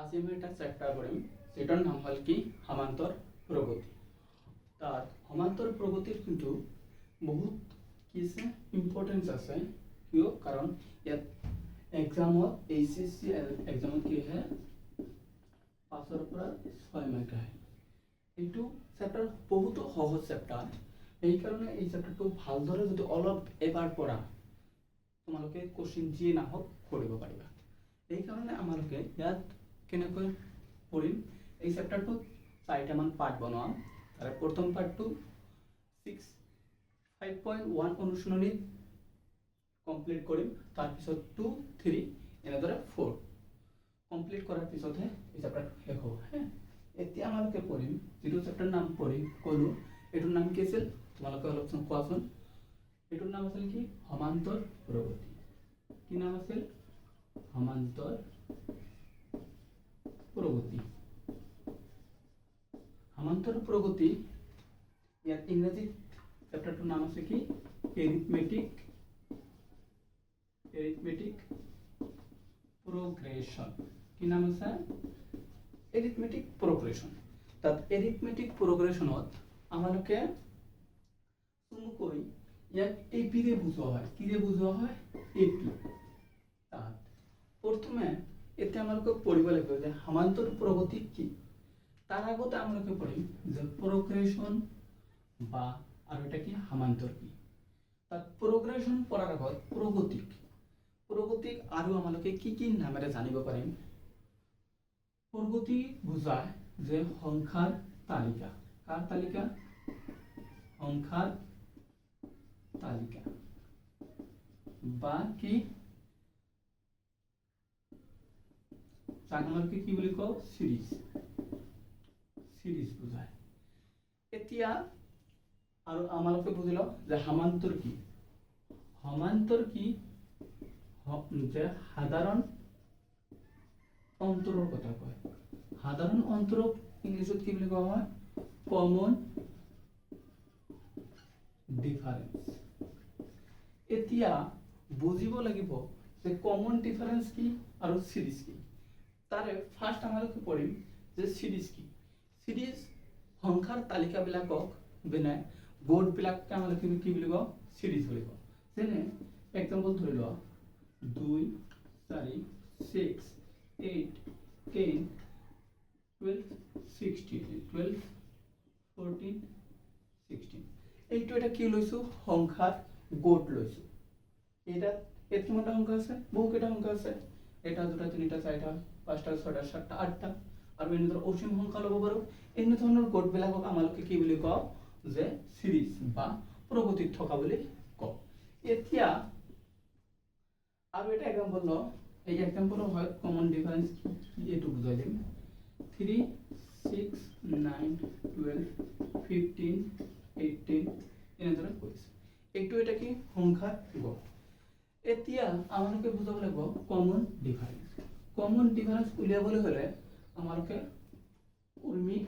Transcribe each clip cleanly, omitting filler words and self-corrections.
আজি আমি এটা চেপ্টাৰ কৰিম যেটাৰ নাম হ'ল কি সমান্তৰ প্ৰগতি। তাত সমান্তৰ প্ৰগতিৰ কিন্তু বহুত কি আছে ইম্পৰ্টেন্স আছে। কিয়? কাৰণ ইয়াত এক্সামত এইচএসসি এক্সামত কি হয় 5 পৰা 6 মাৰ্ক আহে। এইটো চেপ্টাৰ বহুত সহজ চেপ্টাৰ, এইকাৰণে এই চেপ্টাৰটো ভালদৰে যদি অলপ এবাৰ পঢ়া তোমালোকে কোশ্চিন যিয়ে নাহক কৰিব পাৰিবা। এইকাৰণে আমালোকে ইয়াত কেনেকৈ পঢ়িম, এই চেপ্টাৰটো 4টামান পাৰ্ট বনাম। তাৰে প্ৰথম পাৰ্টটো 5.1 অনুশীলনীত কমপ্লিট কৰিম, তাৰপিছত 2, 3 এনেদৰে 4 কমপ্লিট কৰাৰ পিছতহে এই চেপ্টাৰটো শেষ হ'ব। এতিয়া আমালোকে পঢ়িম যিটো চেপ্টাৰ নাম পঢ়িম ক'লো, এইটোৰ নাম কি আছিল তোমালোকে অলপচোন কোৱাচোন। এইটোৰ নাম আছিল কি সমান্তৰ প্ৰগতি। কি নাম আছিল? সমান্তৰ প্ৰগতি। সমান্তৰ প্ৰগতি ইয়াত ইংৰাজীত চেপ্টাৰটোৰ নাম আছে কি এৰিথমেটিক progression। কি নাম আছে? Arithmetic progression। তাত এৰিথমেটিক progressionত আমালোকে চমুকৈ ইয়াক এপি ৰে বুজোৱা হয়। কি ৰে বুজোৱা হয়? এপি। তাত প্ৰথমে এতিয়া আমালোকে পঢ়িব লাগিব যে সমান্তৰ প্ৰগতি কি। তাৰ আগতে আমালোকে পঢ়িম যে progression বা আৰু এটা কি সমান্তৰ কি। তাত progression পঢ়াৰ আগত প্ৰগতিক আৰু আমালোকে কি কি নামেৰে জানিব পাৰিম। প্ৰগতি বুজায় যে সংখ্যাৰ তালিকা। কাৰ তালিকা? সংখ্যাৰ তালিকা বা কি যাক আমালোকে কি বুলি কওঁ সিৰিজ বুজায়। এতিয়া আৰু আমালোকে বুজিলো যে সমান্তৰ কি। সমান্তৰ কি যে সাধাৰণ অন্তৰৰ কথা কয়। সাধাৰণ অন্তৰক ইংলিছত কি বুলি কোৱা হয়? Common difference. এতিয়া বুজিব লাগিব যে কমন ডিফাৰেন্স কি আৰু সিৰিজ কি। তাৰে ফাৰ্স্ট আমালোকে পঢ়িম যে সিৰিজ কি। সিৰিজ সংখ্যাৰ তালিকাবিলাকক বিনে গোটবিলাককে আমালোকে কি বুলি কওঁ? সিৰিজ বুলি কওঁ। যেনে এক্সাম্পল ধৰি লোৱা 2, 4, 6, 8, 10, 12, 16, 12, 14, 16। এইটো এটা কি লৈছো? সংখ্যাৰ গোট লৈছো। এটা কিমানটা সংখ্যা আছে? বহুকেইটা সংখ্যা আছে। এটা, দুটা, তিনিটা, চাৰিটা, পাঁচটা, ছয়টা, সাতটা, আঠটা আৰু এনেদৰে অসীম সংখ্যা ল'ব পাৰো। এনে ধৰণৰ গোটবিলাকক আমালোকে কি বুলি কওঁ? যে সিৰিজ বা প্ৰগতিত থকা বুলি কওঁ। এতিয়া আৰু এটা এক্সাম্পল লওঁ। এই এক্সাম্পলৰ হয় কমন ডিফারেন্স কি এইটো বুজাই দিম। 3, 6, 9, 12, 15, 18 এনেদৰে কৈছে। এইটো এটা কি সংখ্যাৰ গোট। এতিয়া আমালোকে বুজাব লাগিব কমন ডিফাৰেন্স। কমন ডিফাৰেন্স উলিয়াবলৈ হলে আমালোকে কৰ্মিক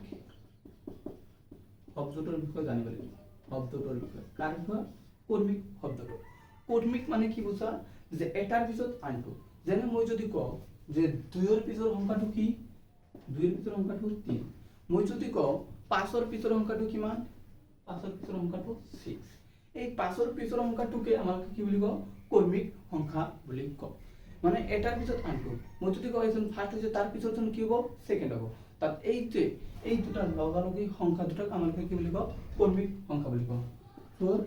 শব্দটোৰ বিষয়ে জানিব লাগিব। শব্দটোৰ বিষয়ে কাৰ বিষয়ে? কৰ্মিক শব্দটো। কৰ্মিক মানে কি বুজা? যে এটাৰ পিছত আনটো। যেনে মই যদি কওঁ যে 2ৰ পিছৰ সংখ্যাটো কি? 2ৰ পিছৰ সংখ্যাটো 3। মই যদি কওঁ 5ৰ পিছৰ সংখ্যাটো কিমান? 5ৰ পিছৰ সংখ্যাটো 6। এই 5ৰ পিছৰ সংখ্যাটোকে আমালোকে কি বুলি কওঁ? কৰ্মিক সংখ্যা বুলি কওঁ। মানে এটাৰ পিছত আনটো। মই যদি কওঁ এজন ফাৰ্স্ট হৈছে তাৰ পিছত কি হ'ব? সেকেন্ড হ'ব। তাত এই দুটা লগালগি সংখ্যা দুটাক আমালোকে কি বুলি কওঁ? কৰ্মিক সংখ্যা বুলি কওঁ। 4,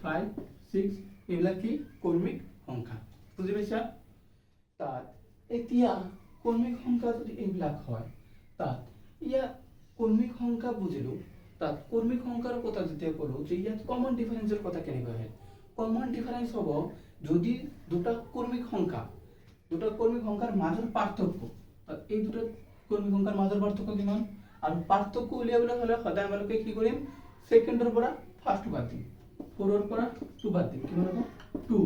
5, 6 এইবিলাক কি কৰ্মিক সংখ্যা। বুজি পাইছা? তাত এতিয়া কৰ্মিক সংখ্যা যদি এইবিলাক হয়, তাত ইয়াত কৰ্মিক সংখ্যা বুজিলো। তাত কৰ্মিক সংখ্যাৰ কথা যেতিয়া ক'লো যে ইয়াত কমন ডিফাৰেন্সৰ কথা কেনেকৈ আহে। কমন ডিফাৰেন্স হ'ব যদি দুটা কৰ্মিক সংখ্যাৰ মাজৰ পাৰ্থক্য। তাত এই দুটা কৰ্মিক সংখ্যাৰ মাজৰ পাৰ্থক্য কিমান? আৰু পাৰ্থক্য উলিয়াবলৈ হলে সদায় আমালোকে কি কৰিম? সেকেন্ডৰ পৰা ফাৰ্স্ট বাদ দিম, 4ৰ পৰা 2 বাদ দিম। কিমান হ'ব? 2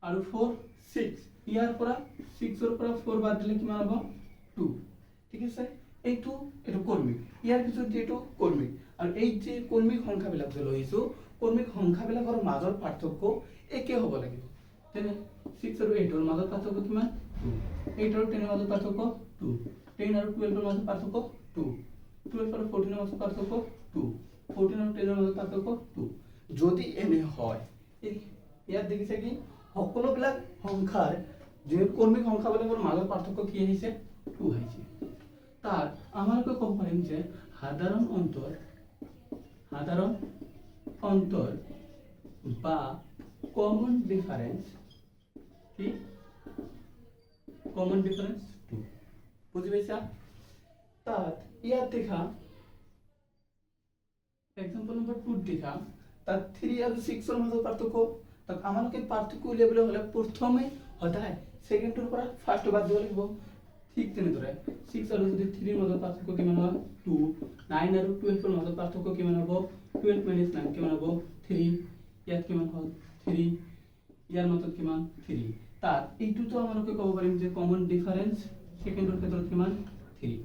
আৰু 4, 6 ইয়াৰ পৰা 6ৰ পৰা 4 বাদ দিলে কিমান হ'ব? 2। ঠিক আছে? এইটো কৰ্মিক। ইয়াৰ পিছত যেটো কৰ্মিক আৰু এই যে কৰ্মিক সংখ্যাবিলাক যে লৈছো, কৰ্মিক সংখ্যাবিলাকৰ মাজৰ পাৰ্থক্য একে হ'ব লাগিব। তেনে 6 আৰু 8 ৰ মাজত পাৰ্থক্য কিমান 2 8 আৰু 10 ৰ মাজত পাৰ্থক্য 2 10 আৰু 12 ৰ মাজত পাৰ্থক্য 2 12 আৰু 14 ৰ মাজত পাৰ্থক্য 2 14 আৰু 10 ৰ মাজত পাৰ্থক্য 2 যদি এনে হয় ইয়াত দেখিছে কি সকলোবিলাক সংখ্যাৰ যে কৰ্মিক সংখ্যাবিলাকৰ মাজত পাৰ্থক্য কি আহিছে 2 আহিছে তাৰ আমাকে ক'ব পাৰিম যে সাধাৰণ অন্তৰ বা কমন ডিফাৰেন্স কি কমন ডিফাৰেন্স 2 বুঝি পাইছা তাত ইয়াত দেখা এক্সাম্পল নম্বৰ 2 দেখা তাত 3 আৰু 6 ৰ মাজত পাৰ্থক্য তাত আমাকে পাৰ্থক্য উলিয়াবলৈ হলে প্ৰথমে সদায় সেকেন্ডৰ পৰা ফাৰ্ষ্ট বাদ দিব লাগিব ঠিক তেনেদৰে 6 আৰু যদি 3 ৰ মাজত পাৰ্থক্য কিমান হয় 2 9 আৰু 12 ৰ মাজত পাৰ্থক্য কিমান হ'ব 12 - 9 কিমান হ'ব 3 ইয়াত কিমান হ'ল 3 ইয়াৰ মাজত কিমান 3 তাত এইটোতো আমাকে ক'ব পাৰিম যে কমন ডিফাৰেন্স সেকেন্ডৰ ক্ষেত্ৰত কিমান 3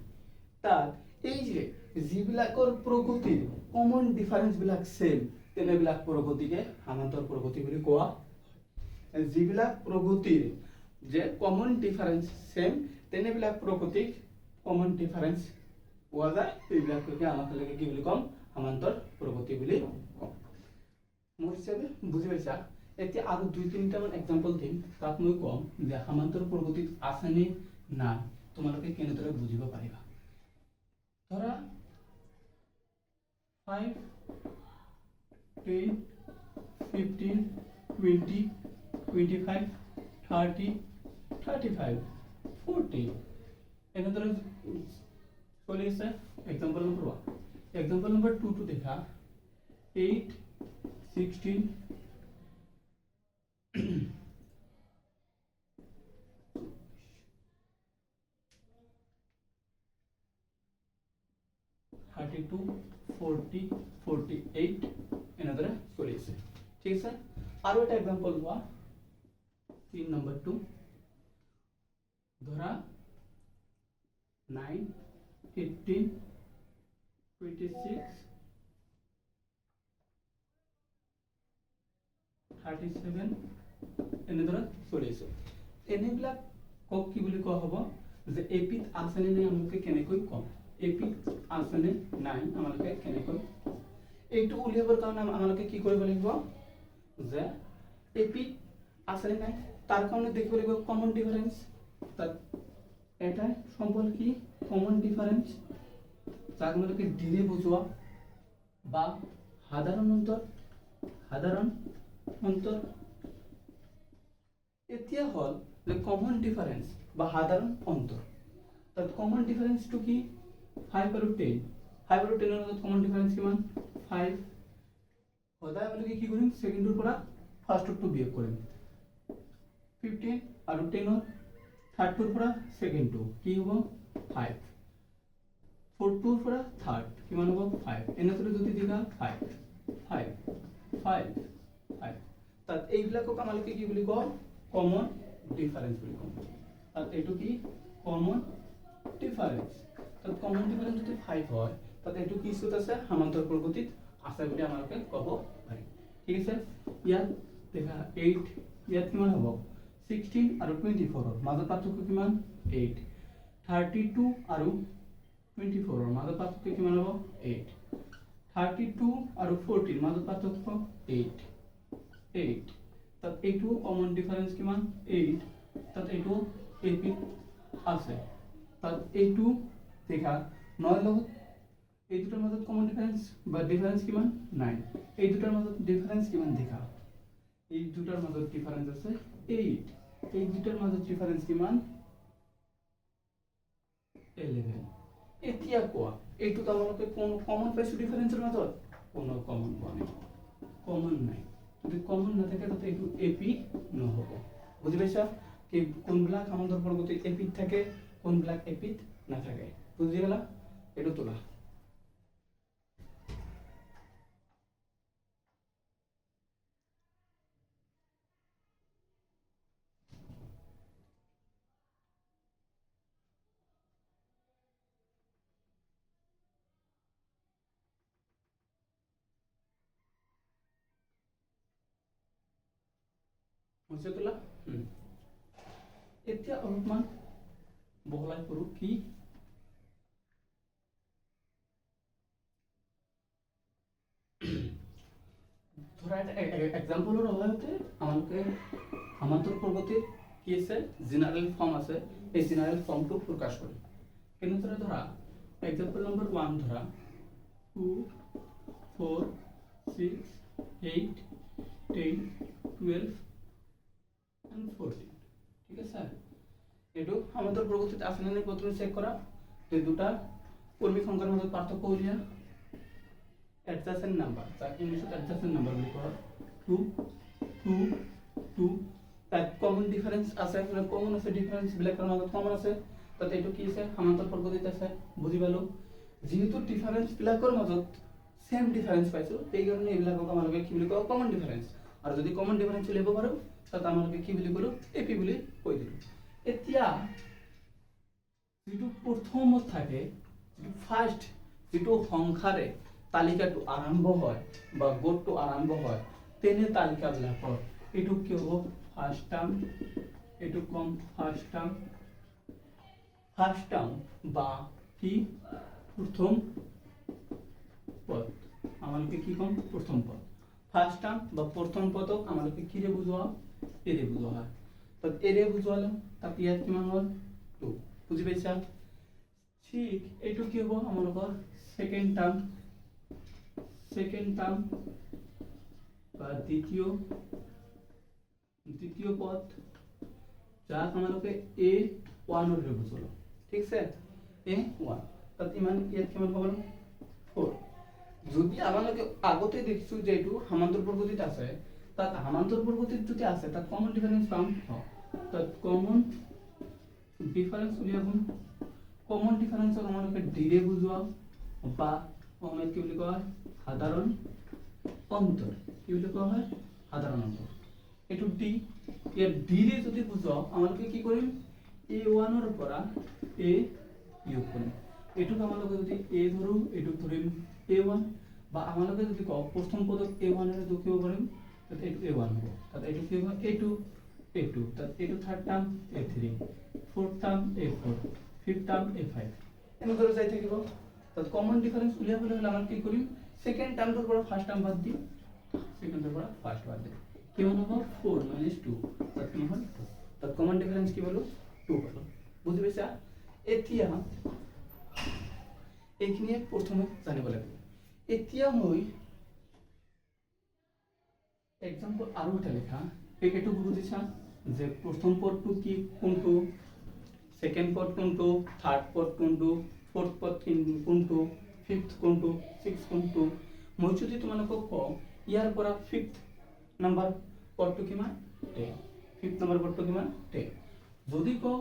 তাত এই যে যিবিলাকৰ প্ৰগতিৰ কমন ডিফাৰেন্স বিলাক সেম তেনেবিলাক প্ৰগতিকে সমান্তৰ প্ৰগতি বুলি কোৱা যিবিলাক প্ৰগতিৰ যে কমন ডিফাৰেন্স সেম তেনেবিলাক প্ৰগতিক কমন ডিফাৰেন্স পোৱা যায় এইবিলাককে আমাক কি বুলি কম সমান্তৰ প্ৰগতি বুলি কম মোৰ হিচাপে বুজি পাইছা এতিয়া আৰু দুই তিনিটা মান এক্সাম্পল দিম তাত মই কম যে সমান্তৰ প্ৰগতিত আছে নে নাই তোমালোকে কেনেদৰে বুজিব পাৰিবা ধৰা 5 10 15 20 25 30 35 40 এনেদৰে চলি আছে এক্সাম্পল নম্বৰ 1 এক্সাম্পল নম্বৰ 2 টো দেখা 8 16 32 40 48 এনেদৰে চলি আছে ঠিক আছে আৰু এটা এক্সাম্পল লোৱা 3 নম্বৰ 2 ধৰা 9 18 26 37 এনেদৰে চলি আছে এনেবিলাক কক কি বুলি কোৱা হ'ব যে এপিত আছে নে নাই আমাকে কেনেকৈ কম এপিত আছে নে নাই আমাকে কেনেকৈ এইটো উলিয়াবৰ কাৰণে আমাকে কি কৰিব লাগিব যে এপিত আছে নে নাই তাৰ কাৰণে দেখিব লাগিব কমন ডিফাৰেন্স তাত এটা সম্পৰ্ক কি কমন ডিফাৰেন্স যাক আমাকে ডিৰে বুঝোৱা বা সাধাৰণ অন্তৰ এতিয়া হল যে কমন ডিফাৰেন্স বা সাধাৰণ অন্তৰ তাত কমন ডিফাৰেন্স টু কি 5 আৰু 10 5 আৰু 10 ৰ মাজত কমন ডিফাৰেন্স কিমান 5 সদায় আমি কি কৰিম সেকেন্ডৰ পৰা ফাৰ্ষ্টটো বিয়োগ কৰিম 15 আৰু 10 ৰ থাৰ্ডটোৰ পৰা সেকেন্ডটো কি হ'ব 5 ফোৰটোৰ পৰা থাৰ্ড কিমান হ'ব 5 এনেদৰে যদি দিবা 5 5 5 5 তাত এইবিলাকক আমালোকে কি বুলি কওঁ কমন ডিফারেন্স বুলি কওঁ তাত এইটো কি কমন ডিফারেন্স তাত কমন ডিফারেন্স যদি 5 হয় তাত এইটো কি সুত আছে সমান্তর প্ৰগতিত আছে বুলি আমালোকে ক'ব পাৰি ঠিক আছে ইয়াত দেখা 8 ইয়াত কিমান হ'ব 16 আৰু 24 ৰ মাজত পাৰ্থক্য কিমান 8 32 আৰু 24 ৰ মাজত পাৰ্থক্য কিমান হ'ব 8 32 আৰু 40 মাজত পাৰ্থক্য 8 8 তাত এইটো কমন ডিফারেন্স কিমান 8 তাত এইটো এপি আছে তাত এইটো দেখা 9 লগত এই দুটাৰ মাজত কমন ডিফাৰেন্স বা ডিফাৰেন্স কিমান 9 এই দুটাৰ মাজত ডিফাৰেন্স কিমান দেখা এই দুটাৰ মাজত ডিফাৰেন্স আছে 8 এই দুটাৰ মাজত ডিফাৰেন্স কিমান 11 এতিয়া কোৱা এইটো তোমালোকে কোন কমন পাইছো ডিফাৰেন্সৰ মাজত কোনো কমন পোৱা নাই কমন নাই যদি কমন না থাকে তাতে এইটো এপি নহব বুজি পাইছা কি কোনবিলাক সমান্তর প্রগতি এপিত থাকে কোনবিলাক এপিত নাথাকে বুজি গলা এইটো তোলা হৈছে তোলা এতিয়া অলপমান বহলাই কৰো কি ধৰা এটা এক্সাম্পলৰ সহায়তে আমালোকে সমান্তৰ পৰ্বতেৰ কি আছে জেনাৰেল ফৰ্ম আছে এই জেনাৰেল ফৰ্মটো প্ৰকাশ কৰি কেনেদৰে ধৰা এক্সাম্পল নম্বৰ 1 ধৰা 2 4 6 8 10 12 and 14 ঠিক আছে এটো সমান্তর পর্বতত আছে নে প্রথমে চেক করা এই দুটা কর্মী সংখ্যার মধ্যে পার্থক্য উলিয়া adjacent number যাক ইংলিশত adjacent number বুলি কয় 2 2 2 তাত কমন ডিফারেন্স আছে মানে কমন আছে ডিফারেন্স বিলাকৰ মাজত কমন আছে তাতে এটো কি আছে সমান্তৰ পৰ্বতত আছে বুজি পালো যেহেতু ডিফাৰেন্স বিলাকৰ মাজত সেম ডিফাৰেন্স পাইছো এই কাৰণে এইবিলাকক আমালোকে কি বুলি কয় কমন ডিফাৰেন্স আৰু যদি কমন ডিফাৰেন্স উলিয়াব পাৰো তাত আমালোকে কি বুলি কলো এপি বুলি কৈ দিলো এতিয়া যেটো প্ৰথমত থাকে ফাৰ্স্ট যেটো সংখ্যাৰে তালিকাটো আৰম্ভ হয় বা গোটটো আৰম্ভ হয় তেনে তালিকাবিলাকৰ এটো কি হ'ব ফার্স্ট টার্ম এটো কম ফার্স্ট টার্ম বা কি প্রথম পদ আমালকে কি কম প্রথম পদ ফার্স্ট টার্ম বা প্রথম পদক আমালকে কি রে বুঝোয়া এরে বুঝোয়া হয় তো এরে বুঝোয়ালাম তাত ইয়াত কিমান হল 2 বুঝি পাইছা ঠিক এটো কি হ'ব আমালকৰ সেকেন্ড টাৰ্ম বা দ্বিতীয় পদ যাক আমালোকে a1 ৰ বুঝলো ঠিক আছে a1 তাত ইমান ইয়াত কিমান হ'ব 4 যদি আমালোকে আগতে দেখিছো যে এটো সমান্তর পর্বতিত আছে তাত সমান্তর পর্বতিত যদি আছে তাত কমন ডিফারেন্স পাম তাত কমন ডিফারেন্স উলিয়াব কমন ডিফারেন্সক আমালোকে ডি ৰে বুঝোৱা বা অমেত কি বুলি কয় সাধাৰণ অন্তৰ কি বুলি কোৱা হয় সাধাৰণ অন্তৰ এটো ডি ইয়াৰ ডি ৰে যদি বুঝাও আমালোকে কি কৰিম a1 ৰ পৰা a বিয়োগ কৰিম এটুক আমালোকে যদি a ধৰো এটুক ধৰিম a1 বা আমালোকে যদি কও প্ৰথম পদক a1 এৰ দুকিব পাৰিম তাতে এটু a1 হ'ব তাতে এটু কি হ'ব a2 তাতে এটু third term a3 fourth term a4 fifth term a5 এনেদৰে যাই থাকিব তাত কমন ডিফাৰেন্স উলিয়াবলৈ হলে আমাৰ কি কৰিম সেকেন্ড টাৰ্মটোৰ পৰা ফাৰ্স্ট টাৰ্ম বাদ দিম সেকেন্ডৰ পৰা ফার্স্ট বাদ দিম কিমান হ'ব 4 - 2 তাত কিমান হ'ল 2 তাত কমন ডিফারেন্স কি পালো 2 পালো বুজি পাইছা এতিয়া এইখিনি প্ৰথমে জানিব লাগিব এতিয়া মই এক্সাম্পল আৰু এটা লেখা এইটো বুজিছা যে প্ৰথম পদটো কি কোনটো সেকেন্ড পদ কোনটো থার্ড পদ কোনটো ফোর্থ পদ কোনটো ফিফথ কোনটো সিক্স কোনটো মই যদি তোমালোকক কওঁ ইয়াৰ পৰা ফিফথ নাম্বাৰ পদটো কিমান 10 ফিফথ নাম্বাৰ পদটো কিমান 10 যদি কওঁ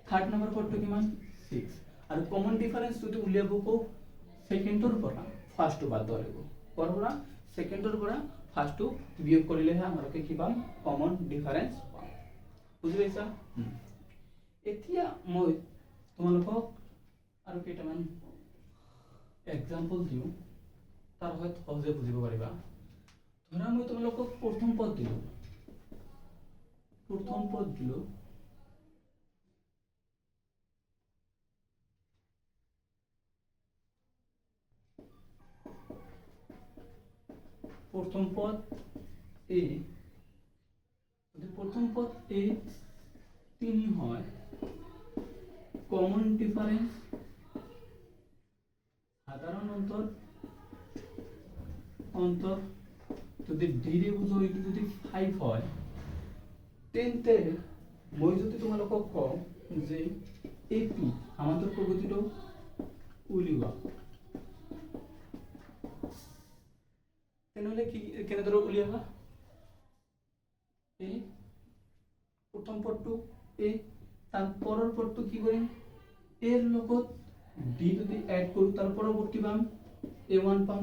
থাৰ্ড নাম্বাৰ পদটো কিমান 6 আৰু কমন ডিফাৰেন্স যদি উলিয়াব কওঁ সেকেন্ডৰ পৰা ফাৰ্স্টটো বাদ দিব লাগিব কৰ পৰা সেকেন্ডৰ পৰা ফাৰ্স্টটো বিয়োগ কৰিলেহে আমালোকে কি পাম কমন ডিফাৰেন্স পাম বুজি পাইছা এতিয়া মই তোমালোকক আৰু কেইটামান এক্সাম্পল দিও তাৰ হয়তো সহজে বুজিব পাৰিবা ধৰা মই তোমালোকক প্ৰথম পদ দিলো প্ৰথম পদ এ যদি প্রথম পদ এ 3 হয় কমন ডিফারেন্স সাধারণ অন্তর যদি ডি রে বুঝো এটো যদি 5 হয় তেন্তে মই যদি তোমালোকক কওঁ যে এপি আমাদের প্রগতিটো উলিওয়া তেনেহলে কি কেনেদৰে উলিয়াবা এই প্ৰথম পদটো এ তাৰ পৰৰ পদটো কি কৰিম এৰ লগত ডি যদি এড কৰো তাৰ পৰৱৰ্তী পাম a1 পাম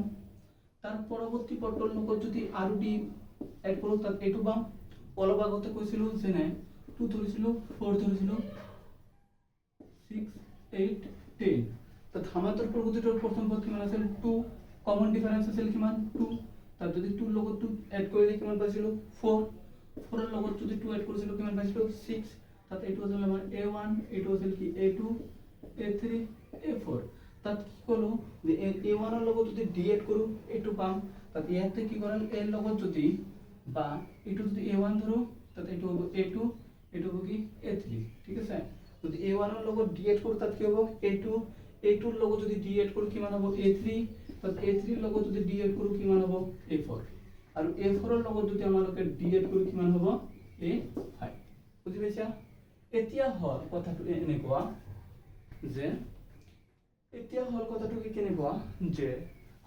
তাৰ পৰৱৰ্তী পদৰ লগত যদি আৰু ডি এড কৰো তাত a2 পাম অলপ আগতে কৈছিলো যে নাই 2 ধৰিছিলো 4 ধৰিছিলো 6 8 10 তাত সমান্তৰ প্ৰগতিটোৰ প্ৰথম পদ কিমান আছিল 2 কমন ডিফাৰেন্স আছিল কিমান 2 তাত যদি 2 লগত 2 এড কৰিলে কিমান পাইছিলো 4 4 এৰ লগত যদি 2 এড কৰিছিলো কিমান পাইছিলো 6 তাত এইটো আছিল আমাৰ a1 এইটো আছিল কি a2 a3 a4 তাত কি কলো যে a1 এর লগত যদি d এড কৰো a2 পাম তাত ইয়াতে কি কৰাল a এৰ লগত যদি বা এইটো যদি a1 ধৰো তাত এইটো হ'ব a2 এইটো হ'ব কি a3 ঠিক আছে যদি a1 এর লগত d এড কৰো তাত কি হ'ব a2 a2 এৰ লগত যদি d এড কৰো কিমান হ'ব a3 তাত a3 এৰ লগত যদি d এড কৰো কিমান হ'ব a4 আৰু a4 এৰ লগত যদি আমালোকে d এড কৰো কিমান হ'ব a5 বুজি পাইছা এতিয়া হল কথাটো এনেকুৱা যে এতিয়া হল কথাটো কি কেনেকুৱা যে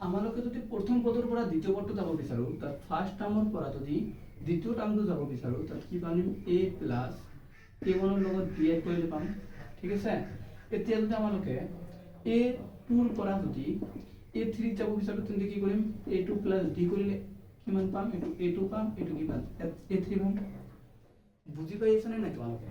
আমালোকে যদি প্ৰথম পদৰ পৰা দ্বিতীয় পদটো যাব বিচাৰো তাত ফাৰ্স্ট টাৰ্মৰ পৰা যদি দ্বিতীয় টাৰ্মটো যাব বিচাৰো তাত কি পাম a প্লাস a1 এৰ লগত d এড কৰিলে পাম ঠিক আছে এতিয়া যদি আমালোকে a2 এৰ পৰা যদি a3 যাব বিচাৰো তেন্তে কি কৰিম a2 প্লাস d কৰিলে কিমান পাম এটো a2 পাম এটো কি পাম a3 পাম বুজি পাইছা নে নাই তোমালোকে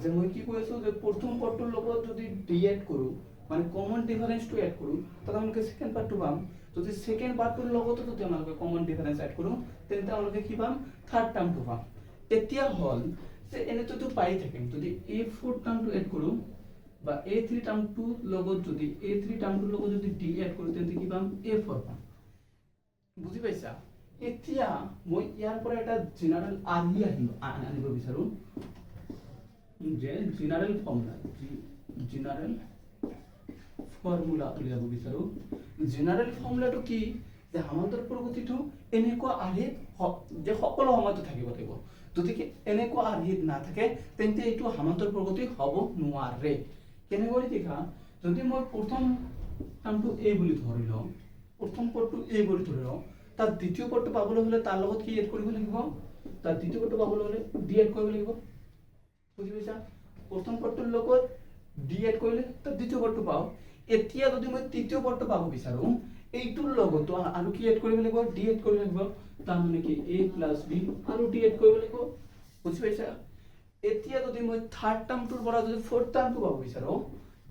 যে মই কি কৈ আছো যে প্ৰথম পদটোৰ লগত যদি d এড কৰো মানে কমন ডিফাৰেন্সটো এড কৰো তাহলে আমাকে সেকেন্ড পাৰ্টটো পাম যদি সেকেন্ড পাৰ্টটোৰ লগত যদি আমাকে কমন ডিফাৰেন্স এড কৰো তেন্তে আমাকে কি পাম থার্ড টার্মটো পাম এতিয়া হল যে এনেটো তো পাই থাকিম যদি a4 টার্মটো এড কৰো বা a3 টাৰ্মটো লগত যদি a3 টাৰ্মটোৰ লগত যদি d এড কৰো তেন্তে কি পাম a4 পাম বুজি পাইছা এতিয়া মই ইয়াৰ পৰা এটা জেনাৰেল আনিব বিচাৰো যে জেনাৰেল ফৰ্মুলা উলিয়াব বিচাৰো জেনাৰেল ফৰ্মুলাটো কি যে সামান্তৰ প্ৰগতিটো এনেকুৱা আৰ্হিত যে সকলো সময়তে থাকিব লাগিব যদি কি এনেকুৱা আৰ্হিত নাথাকে তেন্তে এইটো সামান্তৰ প্ৰগতি হ'ব নোৱাৰে কেনেকৈ দেখা যদি মই প্ৰথম টাৰ্মটো a বুলি ধৰি লওঁ প্ৰথম পদটো a বুলি ধৰি লওঁ তাৰ দ্বিতীয় পদটো পাবলৈ হলে তাৰ লগত কি এড কৰিব লাগিব তাৰ দ্বিতীয় পদটো পাবলৈ হলে d এড কৰিব লাগিব বুজি পাইছা প্ৰথম পদটোৰ লগত d এড কৰিলে তাৰ দ্বিতীয় পদটো পাও এতিয়া যদি মই তৃতীয় পদটো পাব বিচাৰো এইটোৰ লগত আৰু কি এড কৰিব লাগিব d এড কৰিব লাগিব তাৰ মানে কি a + b আৰু d এড কৰিব লাগিব বুজি পাইছা এতিয়া যদি মই থাৰ্ড টাৰ্মটোৰ পৰা যদি ফৰ্থ টাৰ্মটো পাব বিচাৰো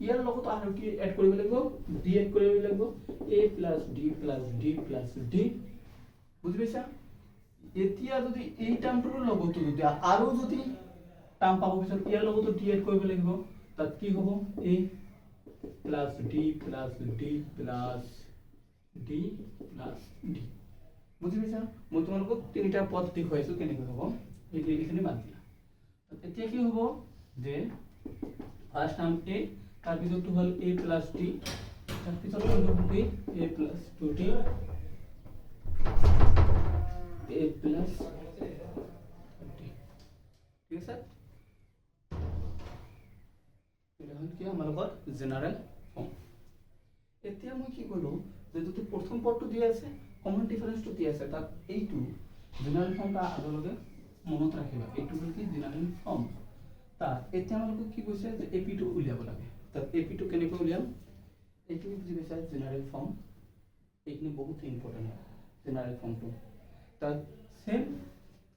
ইয়াৰ লগত আৰু কি এড কৰিব লাগিব d এড কৰিব লাগিব a + d + d + d বুজি পাইছা এতিয়া যদি এই টাৰ্মটোৰ লগত যদি আৰু যদি টাৰ্ম পাব বিচাৰো ইয়াৰ লগত d এড কৰিব লাগিব তাত কি হ'ব a + d + d + d + d বুজি পাইছা মই তোমালোকক তিনিটা পদ দেখুৱাইছো কেনেকৈ হ'ব এইখিনি বাদ দিয়া এতিয়া কি হ'ব যে ফার্স্ট টার্ম a তার পিছৰটো হল a + d তাৰ পিছৰটো হল a + 2d a plus ঠিক আছে এটা হল কি আমালোকৰ জেনাৰেল ফৰ্ম এতিয়া মই কি কৰো যে যদি প্ৰথম পদটো দিয়া আছে কমন ডিফাৰেন্সটো দিয়া আছে তাত এইটো জেনাৰেল ফৰ্মটা আগলৈকে মনত ৰাখিবা এইটো হল কি জেনারেল ফর্ম তাত এতিয়া আমালোকক কি কৈছে যে এপি টো উলিয়াব লাগে তাত এপি টো কেনেকৈ উলিয়াম এইখিনি বুজি পাইছা জেনারেল ফর্ম এইখিনি বহুত ইম্পর্টেন্ট হয় জেনারেল ফর্মটো তাত সেম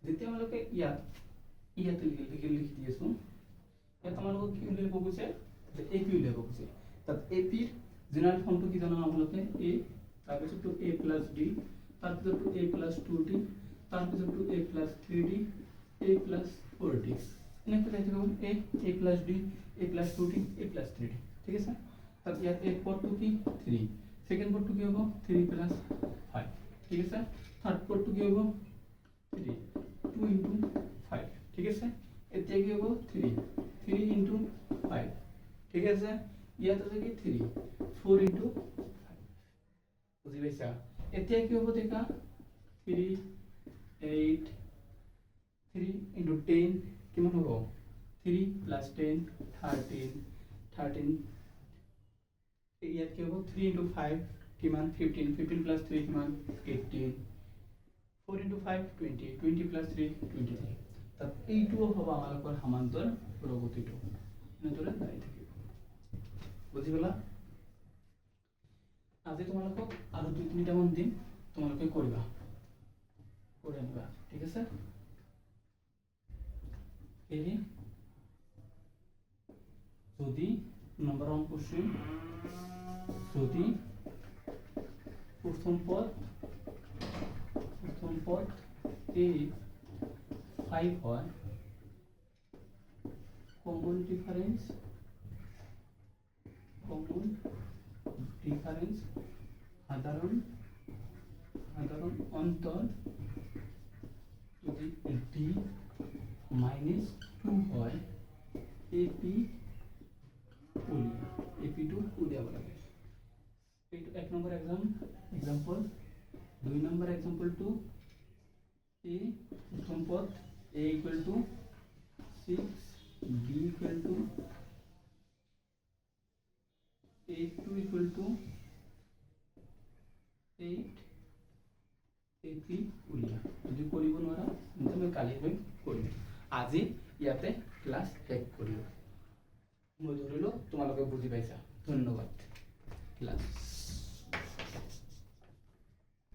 যেতিয়া আমালোকে ইয়াতে লিখি দি আছো ইয়াত আমালোকক কি উলিয়াব কৈছে যে এপি উলিয়াব কৈছে তাত এপিৰ জেনাৰেল ফৰ্মটো কি জানো আমালোকে a তাৰপিছতো a + d তাৰপিছতো a + 2d তাৰপিছতো a + 3d a + 4d এনেকৈ যাই থাকিব a + d a + 2d a + 3d ঠিক আছে তাত ইয়াত এক পদটো কি 3 সেকেন্ড পদটো কি হ'ব 3 + 5 ঠিক আছে থার্ড পদটো কি হ'ব 3 2 * 5 ঠিক আছে এতিয়া কি হ'ব 3 * 5 ঠিক আছে ইয়াত আছে কি 3 4 * 5 বুজি পাইছা এতিয়া কি হ'ব দেখা 3 8 3 * 10 কিমান হ'ব 3 + 10 13 13 ইয়াত কি হ'ব 3 * 5 কিমান 15 15 + 3 কিমান 18 4 * 5 20 20 + 3 23 তাত এইটো হ'ব আমালোকৰ সমান্তৰ প্ৰগতিটো এনেদৰে যাই থাকিব বুজি পালা আজি তোমালোকক আৰু দুই তিনিটা মান দিন তোমালোকে কৰিবা কৰি আনিবা ঠিক আছে এই যদি নম্বর অঙ্ক কোশ্চেন যদি প্রথম পদ a 5 হয় কমন ডিফারেন্স সাধারণ অন্তর যদি ডি মাইনাস 2 হয় এপি টু উলিয়া বলা যায়। এক নম্বর এক্সাম্পল 2 নম্বর এক্সাম্পল টু এ প্রথম পদ a equal to 6 b equal to a2 equal to 8 ap উলিয়া যদি কৰিব নোৱাৰা তেন্তে মই কালি গৈ কৰিম। আজি ইয়াতে ক্লাছ শেষ কৰিলোঁ। মই ধৰিলোঁ তোমালোকে বুজি পাইছা। ধন্যবাদ। ক্লাছ